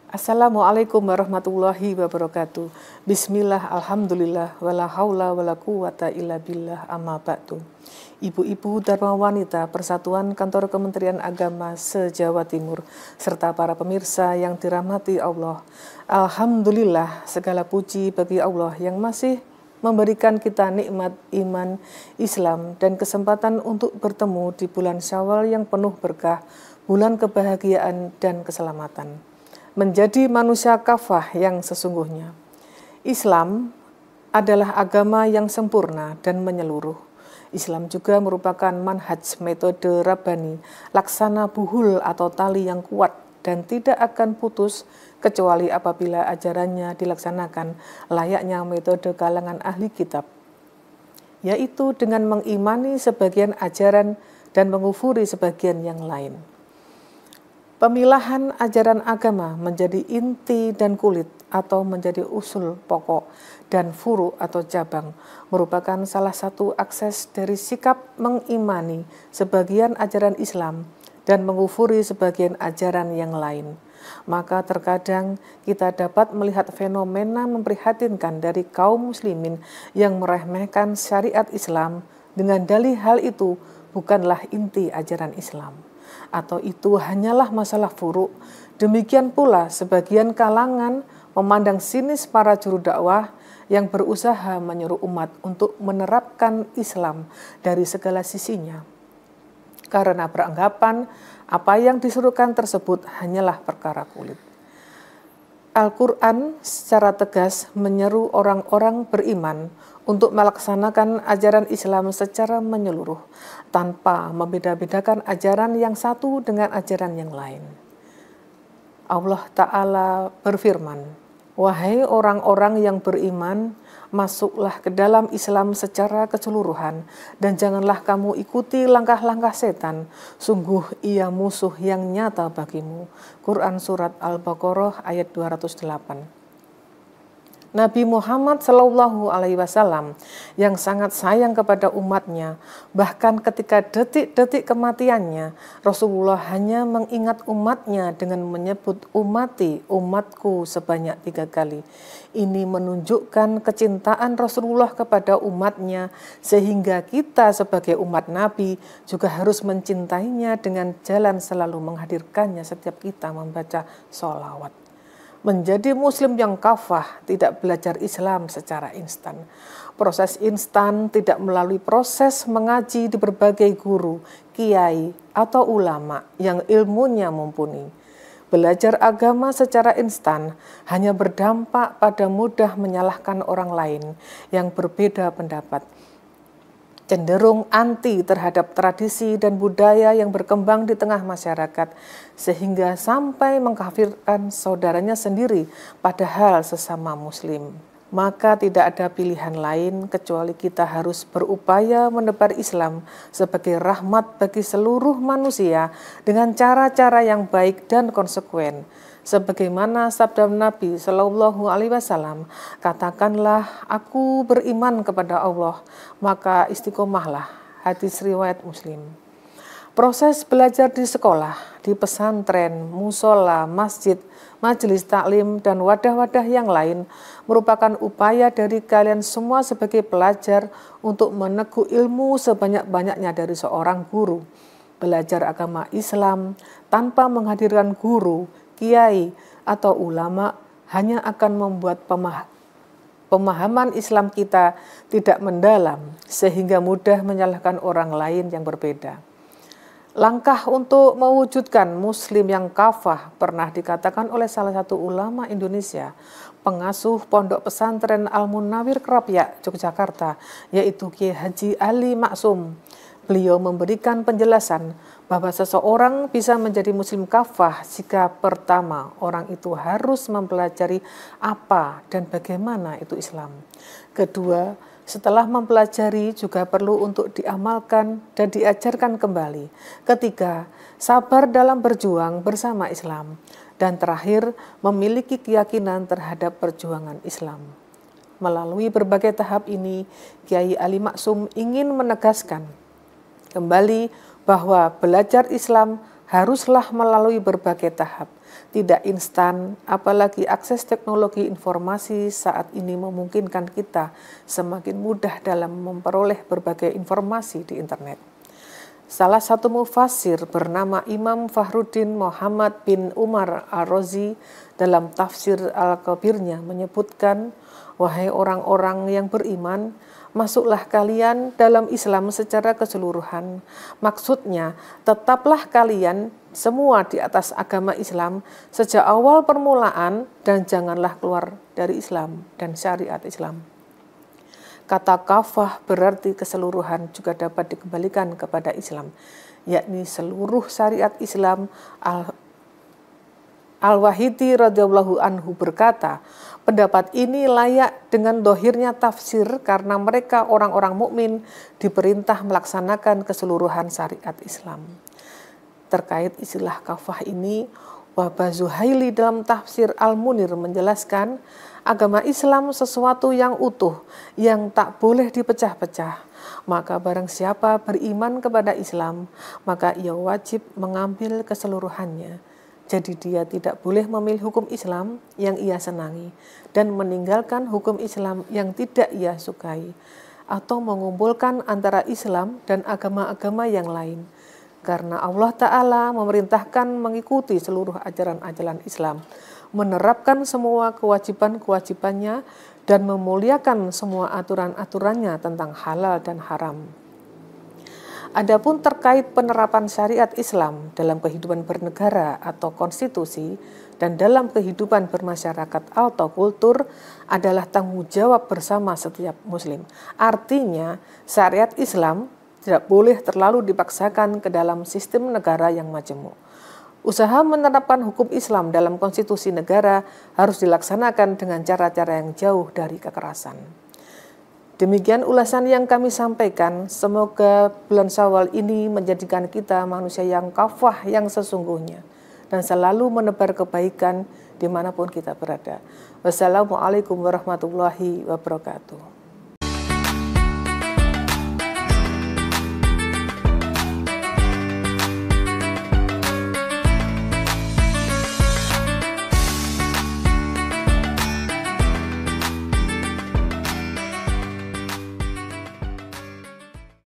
Assalamualaikum warahmatullahi wabarakatuh. Bismillah, alhamdulillah, wala haula wala quwata illa billah, amma ba'du. Ibu-ibu Dharma Wanita Persatuan Kantor Kementerian Agama se-Jawa Timur, serta para pemirsa yang dirahmati Allah. Alhamdulillah, segala puji bagi Allah yang masih memberikan kita nikmat iman, Islam, dan kesempatan untuk bertemu di bulan Syawal yang penuh berkah, bulan kebahagiaan dan keselamatan. Menjadi manusia kafah yang sesungguhnya. Islam adalah agama yang sempurna dan menyeluruh. Islam juga merupakan manhaj metode Rabbani, laksana buhul atau tali yang kuat dan tidak akan putus kecuali apabila ajarannya dilaksanakan layaknya metode kalangan ahli kitab, yaitu dengan mengimani sebagian ajaran dan mengufuri sebagian yang lain. Pemilahan ajaran agama menjadi inti dan kulit atau menjadi usul pokok dan furu atau cabang merupakan salah satu akses dari sikap mengimani sebagian ajaran Islam dan mengufuri sebagian ajaran yang lain. Maka terkadang kita dapat melihat fenomena memprihatinkan dari kaum muslimin yang meremehkan syariat Islam dengan dalih hal itu bukanlah inti ajaran Islam, atau itu hanyalah masalah furuk. Demikian pula sebagian kalangan memandang sinis para juru dakwah yang berusaha menyuruh umat untuk menerapkan Islam dari segala sisinya, karena beranggapan apa yang disuruhkan tersebut hanyalah perkara kulit. Al-Quran secara tegas menyeru orang-orang beriman untuk melaksanakan ajaran Islam secara menyeluruh, tanpa membeda-bedakan ajaran yang satu dengan ajaran yang lain. Allah Ta'ala berfirman, "Wahai orang-orang yang beriman, masuklah ke dalam Islam secara keseluruhan, dan janganlah kamu ikuti langkah-langkah setan, sungguh ia musuh yang nyata bagimu." Quran Surat Al-Baqarah ayat 208. Nabi Muhammad SAW yang sangat sayang kepada umatnya, bahkan ketika detik-detik kematiannya, Rasulullah hanya mengingat umatnya dengan menyebut umati, umatku sebanyak 3 kali. Ini menunjukkan kecintaan Rasulullah kepada umatnya, sehingga kita sebagai umat Nabi juga harus mencintainya dengan jalan selalu menghadirkannya setiap kita membaca sholawat. Menjadi muslim yang kafah tidak belajar Islam secara instan. Proses instan tidak melalui proses mengaji di berbagai guru, kiai, atau ulama yang ilmunya mumpuni. Belajar agama secara instan hanya berdampak pada mudah menyalahkan orang lain yang berbeda pendapat, cenderung anti terhadap tradisi dan budaya yang berkembang di tengah masyarakat, sehingga sampai mengkafirkan saudaranya sendiri padahal sesama muslim. Maka tidak ada pilihan lain kecuali kita harus berupaya menebar Islam sebagai rahmat bagi seluruh manusia dengan cara-cara yang baik dan konsekuen. Sebagaimana sabda Nabi SAW, "Katakanlah, aku beriman kepada Allah, maka istiqomahlah." Hadis riwayat Muslim. Proses belajar di sekolah, di pesantren, musola, masjid, majelis taklim, dan wadah-wadah yang lain merupakan upaya dari kalian semua sebagai pelajar untuk meneguk ilmu sebanyak-banyaknya dari seorang guru. Belajar agama Islam tanpa menghadirkan guru, kiai, atau ulama hanya akan membuat pemahaman Islam kita tidak mendalam, sehingga mudah menyalahkan orang lain yang berbeda. Langkah untuk mewujudkan muslim yang kafah pernah dikatakan oleh salah satu ulama Indonesia, pengasuh pondok pesantren Al-Munawir Krapyak, Yogyakarta, yaitu Kiai Haji Ali Maksum. Beliau memberikan penjelasan bahwa seseorang bisa menjadi muslim kafah jika pertama orang itu harus mempelajari apa dan bagaimana itu Islam. Kedua, setelah mempelajari juga perlu untuk diamalkan dan diajarkan kembali. Ketiga, sabar dalam berjuang bersama Islam. Dan terakhir, memiliki keyakinan terhadap perjuangan Islam. Melalui berbagai tahap ini, Kiai Ali Maksum ingin menegaskan kembali bahwa belajar Islam haruslah melalui berbagai tahap, tidak instan, apalagi akses teknologi informasi saat ini memungkinkan kita semakin mudah dalam memperoleh berbagai informasi di internet. Salah satu mufassir bernama Imam Fakhruddin Muhammad bin Umar Ar-Razi dalam tafsir Al-Kabirnya menyebutkan, "Wahai orang-orang yang beriman, masuklah kalian dalam Islam secara keseluruhan." Maksudnya, tetaplah kalian semua di atas agama Islam sejak awal permulaan dan janganlah keluar dari Islam dan syariat Islam. Kata kafah berarti keseluruhan juga dapat dikembalikan kepada Islam, yakni seluruh syariat Islam. Al-Wahidi radhiyallahu anhu berkata, pendapat ini layak dengan dohirnya tafsir karena mereka orang-orang mukmin diperintah melaksanakan keseluruhan syariat Islam. Terkait istilah kafah ini, Wahbah Zuhaili dalam tafsir Al-Munir menjelaskan, agama Islam sesuatu yang utuh, yang tak boleh dipecah-pecah. Maka barang siapa beriman kepada Islam, maka ia wajib mengambil keseluruhannya. Jadi dia tidak boleh memilih hukum Islam yang ia senangi dan meninggalkan hukum Islam yang tidak ia sukai, atau mengumpulkan antara Islam dan agama-agama yang lain. Karena Allah Ta'ala memerintahkan mengikuti seluruh ajaran-ajaran Islam, menerapkan semua kewajiban-kewajibannya, dan memuliakan semua aturan-aturannya tentang halal dan haram. Adapun terkait penerapan syariat Islam dalam kehidupan bernegara atau konstitusi dan dalam kehidupan bermasyarakat atau kultur adalah tanggung jawab bersama setiap muslim. Artinya, syariat Islam tidak boleh terlalu dipaksakan ke dalam sistem negara yang majemuk. Usaha menerapkan hukum Islam dalam konstitusi negara harus dilaksanakan dengan cara-cara yang jauh dari kekerasan. Demikian ulasan yang kami sampaikan. Semoga bulan Syawal ini menjadikan kita manusia yang kafah yang sesungguhnya dan selalu menebar kebaikan dimanapun kita berada. Wassalamualaikum warahmatullahi wabarakatuh.